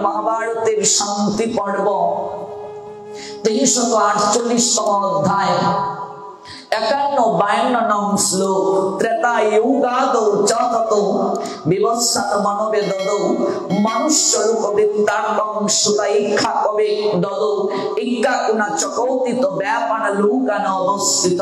মহাভারতের শান্তি পর্ব 348তম অধ্যায় 51-52 নং শ্লোক। ত্রেতা যুগাদৌ চততো বিবস্বান মনোবেদদৌ মনুষ্যলোক বৃত্তান্তং সুতাইক্ষা কবে দদৌ ইক্কাকুনা চকৌতিত ব্যাপান লোকান অবস্থিত।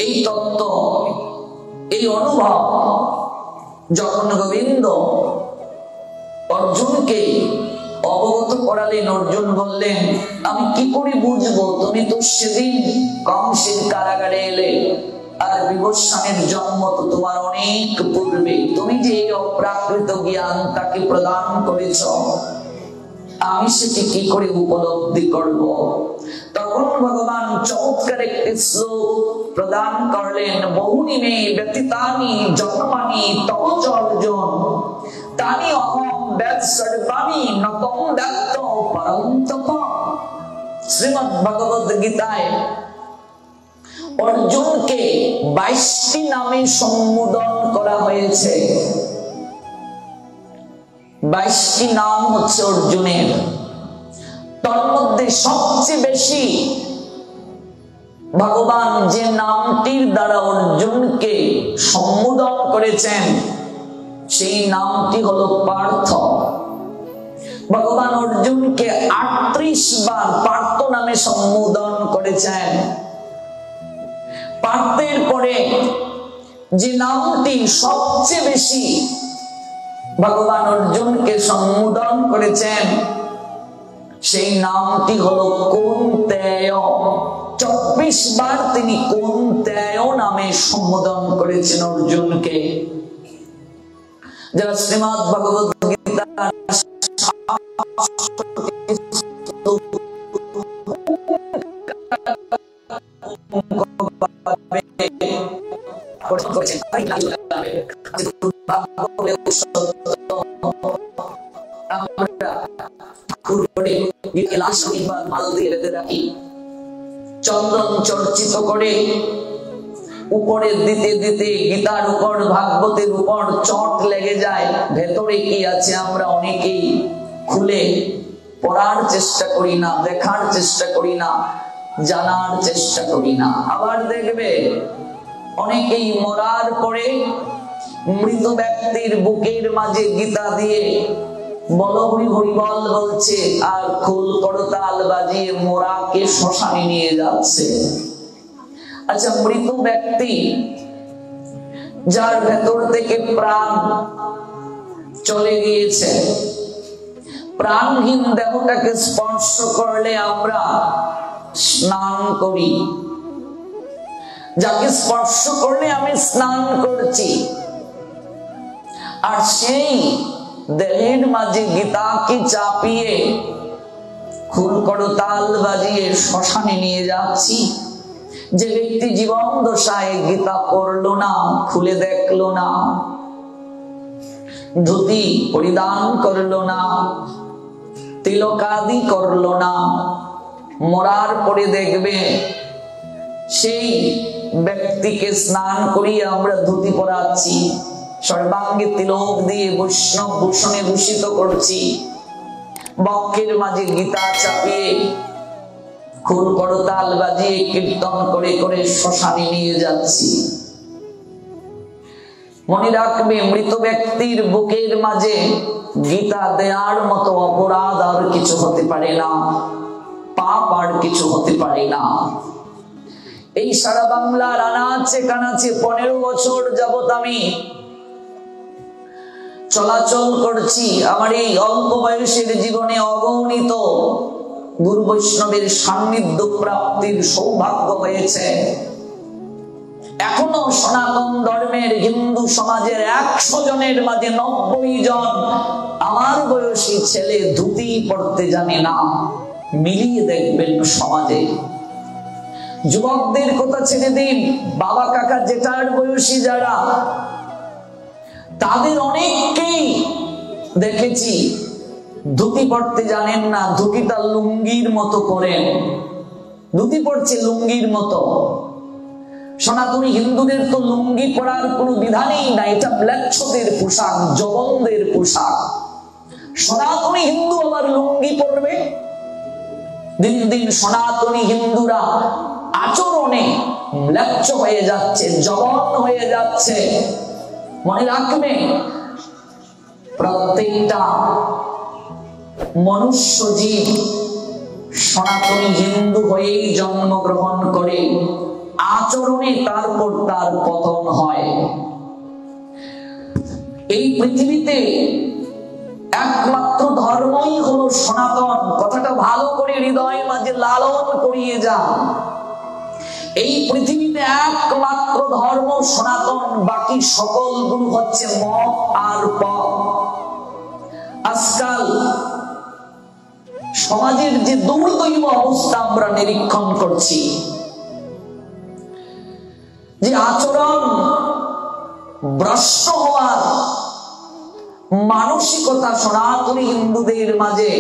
এই তত্ত্ব, এই অনুভব যখন গোবিন্দ অর্জুনকে অবগত করালেন, অর্জুন বললেন, আমি কি করে বুঝবো? তুমি তো সেদিন কংসের কারাগারে এলে, আর বিভীষণের জন্ম তো তোমার অনেক পূর্বে। তুমি যে অপ্রাকৃত জ্ঞান তাকে প্রদান করেছ, আমি সেটি কি করে উপলব্ধি করব? তখন ভগবান চমৎকার একটি শ্লোক প্রদান করলেন। বহুনি মে ব্যতীতানি জন্মানি তব চ অর্জুন তানি অহম বেদ সর্বাণি নতম দত্ত পরন্তপ। শ্রীমদ্ ভগবদ গীতায় অর্জুনকে 22টি নামে সম্বোধন করা হয়েছে। 22টি নাম হচ্ছে অর্জুনের। তার মধ্যে সবচেয়ে বেশি ভগবান যে নামটির দ্বারা অর্জুনকে সম্বোধন করেছেন, সেই নামটি হলো পার্থ। ভগবান অর্জুনকে 38 বার পার্থ নামে সম্বোধন করেছেন। পার্থের পরে যে নামটি সবচেয়ে বেশি ভগবান অর্জুনকে সম্বোধন করেছেন, সেই নামটি হলো কুন্তেয়। 24 বার তিনি কুন্তেয় নামে সম্বোধন করেছেন অর্জুনকে। যারা শ্রীমদ্ ভগবদ গীতা চন্দন চর্চিত করে উপরে দিতে দিতে গীতার উপর, ভাগবতের উপর চট লেগে যায়। ভেতরে কি আছে আমরা অনেকেই খুলে পড়ার চেষ্টা করি না, দেখার চেষ্টা করি না, জানার চেষ্টা করি না। আবার দেখবে অনেকেই মরার পরে মৃত ব্যক্তির বুকের মাঝে গীতা দিয়ে বল হরি হরি বল বলছে, আর খোল করতাল বাজিয়ে মোরাকে শ্মশানে নিয়ে যাচ্ছে। আচ্ছা, মৃত ব্যক্তি যার ভেতর থেকে প্রাণ চলে গিয়েছে, প্রাণহীন দেহটাকে স্পর্শ করলে আমরা স্নান করি। যাকে স্পর্শ করলে আমি স্নান করছি, আর সেই দেহের মাঝে গীতাকে চাপিয়ে খুল করতাল বাজিয়ে শ্মশানে নিয়ে যাচ্ছি। যে ব্যক্তি জীবন দশায় গীতা পড়লো না, খুলে দেখলো না, ধুতি পরিধান করলো না, তিলকাদি করলো না, মরার পরে দেখবে সেই ব্যক্তিকে স্নান করিয়ে আমরা ধুতি পরাচ্ছি, সর্বাঙ্গে তিলক দিয়ে বৈষ্ণব ভূষণে ভূষিত করছি, বক্ষের মাঝে গীতা চাপিয়ে খুল করতাল বাজিয়ে কীর্তন করে করে শ্মশানে নিয়ে যাচ্ছি। মনে রাখবে, মৃত ব্যক্তির বুকের মাঝে গীতা দেওয়ার মতো অপরাধ আর কিছু হতে পারে না, পাপ আর কিছু হতে পারে না। এই সারা বাংলার আনাচে কানাচে 15 বছর যাবত আমি চলাচল করছি। আমার এই অল্প বয়সের জীবনে অগণিত গুরু বৈষ্ণবের সান্নিধ্য প্রাপ্তির সৌভাগ্য হয়েছে। এখনো সনাতন ধর্মের হিন্দু সমাজের 100 জনের মাঝে 90 জন আমার বয়সী ছেলে ধুতি পড়তে জানে না। মিলিয়ে দেখবেন সমাজে। যুবকদের কথা ছেড়ে দিন, বাবা কাকা জেঠার বয়সী যারা, তাদের অনেককেই দেখেছি ধুতি পড়তে জানেন না, ধুতিটা লুঙ্গির মতো পরেন, ধুতি পড়ছে লুঙ্গির মতো। সনাতনী হিন্দুদের তো লুঙ্গি পরার কোনো বিধানই নাই, এটা ম্লেচ্ছদের পোশাক, জবনদের পোশাক। সনাতনী হিন্দু আবার লুঙ্গি পরবে। দিন দিন সনাতনী হিন্দুরা আচরণে ম্লেচ্ছ হয়ে যাচ্ছে, জঘন্য হয়ে যাচ্ছে। মনে রাখবে, প্রত্যেকটা মনুষ্য জীব সনাতনী হিন্দু হয়েই জন্মগ্রহণ করে, আচরণে তারপর তার পতন হয়। এই পৃথিবীতে একমাত্র ধর্মই হলো সনাতন। কথাটা ভালো করে হৃদয় মাঝে লালন করিয়ে যান। এই পৃথিবীতে একমাত্র ধর্ম সনাতন, বাকি সকলগুলো হচ্ছে মত আর পথ। আজকাল সমাজের যে দুর্দৈব অবস্থা আমরা নিরীক্ষণ করছি, যে আচরণ ভ্রষ্ট হওয়ার মানসিকতা সনাতনী হিন্দুদের মাঝে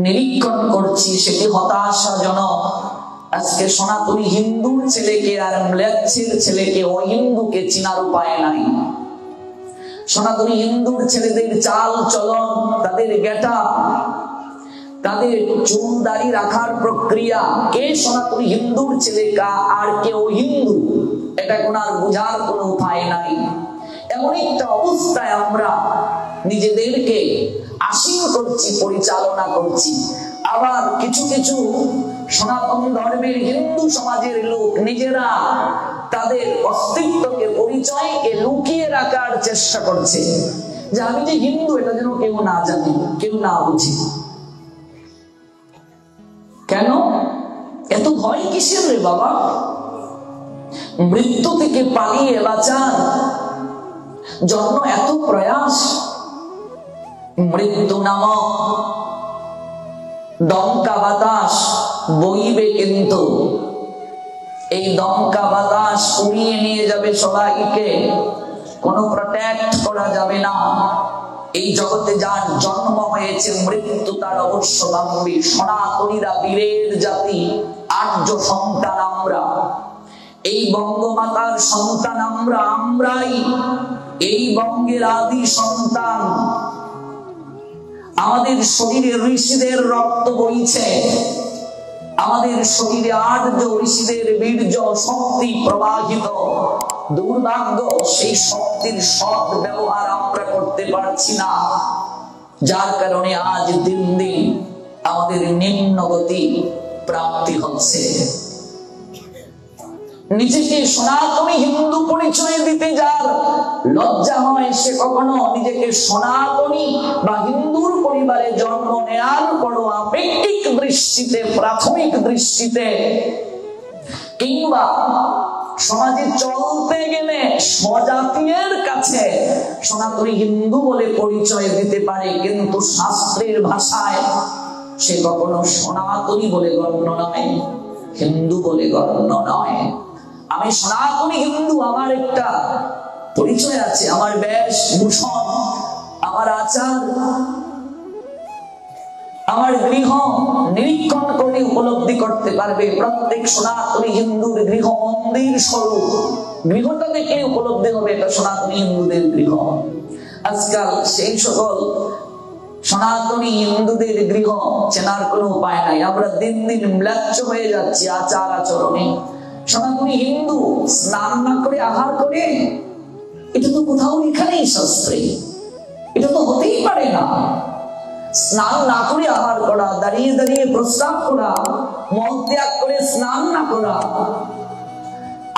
নিরীক্ষণ করছি, সেটি হতাশাজনক। আজকে সনাতনী হিন্দুর ছেলেকে আর ম্লেচ্ছের ছেলেকে, অহিন্দুকে চিনার উপায় নাই। সনাতনী হিন্দুর ছেলেদের চাল চলন, তাদের গেটআপ, তাদের চুল দাড়ি রাখার প্রক্রিয়া, কে সনাতনী হিন্দুর ছেলে আর কে অহিন্দু, এটা কোন আর বোঝার কোন উপায় নাই। এমন একটা অবস্থায় আমরা নিজেদেরকে আসীন করছি, পরিচালনা করছি। আবার কিছু কিছু সনাতন ধর্মের হিন্দু সমাজের লোক নিজেরা তাদের অস্তিত্বকে, পরিচয়কে লুকিয়ে রাখার চেষ্টা করছে, যে আমি যে হিন্দু এটা যেন কেউ না জানে, কেউ না বুঝে। কেন এত ভয় কিসের রে বাবা? মৃত্যু থেকে পালিয়ে বাঁচার জন্য এত প্রয়াস। মৃত্যু নামক দমকা বাতাস বইবে, কিন্তু এই দমকা বাতাস উড়িয়ে নিয়ে যাবে সবাইকে, কোনো প্রোটেক্ট করা যাবে না। এই জগতে যার জন্ম হয়েছে, মৃত্যু তার অবশ্যগামী। সনাতনীরা বীরের জাতি, আর্য সন্তান আমরা, এই বঙ্গমাতার সন্তান আমরা, আমরাই এই বঙ্গের আদি সন্তান। আমাদের শরীরে ঋষিদের রক্ত বইছে, আমাদের শরীরে আর্য ঋষিদের বীর্য শক্তি প্রবাহিত। দুর্ভাগ্য, সেই শক্তির সৎ ব্যবহার আমরা করতে পারছি না, যার কারণে আজ দিন দিন আমাদের নিম্নগতি প্রাপ্তি হচ্ছে। নিজেকে সনাতনী হিন্দু পরিচয় দিতে যার লজ্জা হয়, সে কখনো নিজেকে সনাতনী বা হিন্দুর পরিবারে জন্ম নেয়ার পরও আপেক্ষিক দৃষ্টিতে, প্রাথমিক দৃষ্টিতে, কিংবা সমাজে চলতে গেলে স্বজাতীয়ের কাছে সনাতনী হিন্দু বলে পরিচয় দিতে পারে, কিন্তু শাস্ত্রের ভাষায় সে কখনো সনাতনী বলে গণ্য নয়, হিন্দু বলে গণ্য নয়। আমি সনাতনী হিন্দু, আমার একটা পরিচয় আছে, আমার বেশভূষণ, আমার আচার, আমার গৃহ নিরীক্ষণ করে উপলব্ধি করতে পারবে। প্রত্যেক সনাতনী হিন্দুর গৃহ মন্দির স্বরূপ, গৃহটা দেখে উপলব্ধি হবে এটা সনাতনী হিন্দুদের গৃহ। আজকাল সেই সকল সনাতনী হিন্দুদের গৃহ চেনার কোনো উপায় নাই। আমরা দিন দিন ম্লেচ্ছ হয়ে যাচ্ছি আচার আচরণে। সনাতনী হিন্দু স্নান না করে আহার করে, এটা তো কোথাও লেখা নেই শাস্ত্রে, এটা তো হতেই পারে না। স্নান না করে আহার করা, দাঁড়িয়ে দাঁড়িয়ে প্রস্রাব করা, মল ত্যাগ করে স্নান না করা,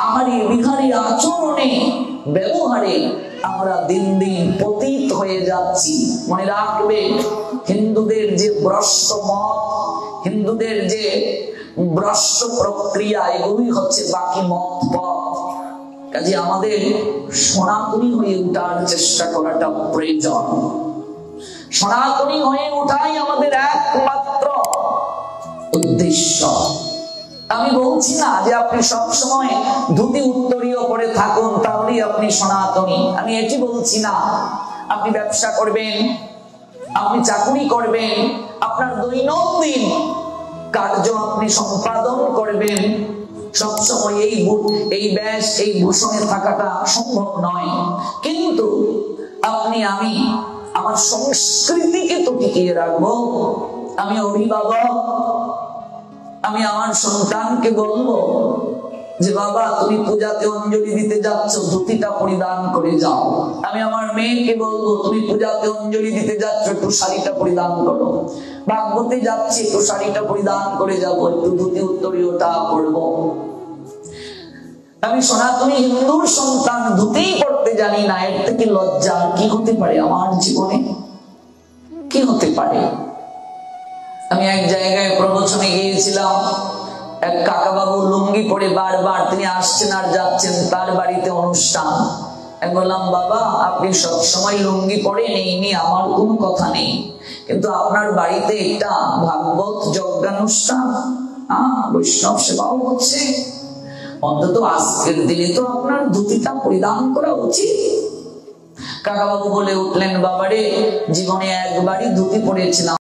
আহারে বিহারে আচরণে ব্যবহারে আমরা দিন দিন পতিত হয়ে যাচ্ছি। মনে রাখবে, হিন্দুদের যে ভ্রষ্ট মত, হিন্দুদের যে ভ্রষ্ট প্রক্রিয়া, এগুলোই হচ্ছে বাকি মত পথ। কাজে আমাদের সনাতনী হয়ে ওঠার চেষ্টা করাটা প্রয়োজন। সনাতনী হয়ে ওঠাই আমাদের একমাত্র উদ্দেশ্য। আমি বলছি না যে আপনি সবসময় ধুতি উত্তরীয় পরে থাকুন তাহলেই আপনি সনাতনী, আমি এটি বলছি না। আপনি ব্যবসা করবেন, আপনি চাকরি করবেন, আপনার দৈনন্দিন কার্য আপনি সম্পাদন করবেন, সবসময় এই বেশ, এই ভূষণে থাকাটা সম্ভব নয়। কিন্তু আপনি, আমি আমার সংস্কৃতিকে তো টিকিয়ে রাখবো। আমি অভিভাবক, আমি আমার সন্তানকে বলবো যে বাবা তুমি পূজাতে অঞ্জলি দিতে যাচ্ছ, ধুতিটা পরিধান করে যাও। আমি আমার মেয়েকে বলবো তুমি পূজাতে অঞ্জলি দিতে যাচ্ছ, একটু শাড়িটা পরিধান করো। ভাগবতে যাচ্ছি, একটু শাড়িটা পরিধান করে যাবো, একটু ধুতি উত্তরীয়টা পরবো। আমি সনাতনী হিন্দুর সন্তান, ধুতিই পড়তে জানি না, এর থেকে লজ্জা কি হতে পারে আমার জীবনে? কি হতে পারে? আমি এক জায়গায় প্রবচনে গিয়েছিলাম, এক কাকা বাবু লুঙ্গি পরে বারবার তিনি আসছেন আর যাচ্ছেন, তার বাড়িতে অনুষ্ঠান। আমি বললাম বাবা আপনি সবসময় লুঙ্গি পরেন, এই নিয়ে আমার কোনো কথা নেই, কিন্তু আপনার বাড়িতে একটা ভাগবত যজ্ঞানুষ্ঠান, বৈষ্ণব সেবাও হচ্ছে, অন্তত আজকের দিনে তো আপনার ধুতিটা পরিধান করা উচিত। কাকা বাবু বলে উঠলেন বাবারে জীবনে একবারই ধুতি পরেছিলাম,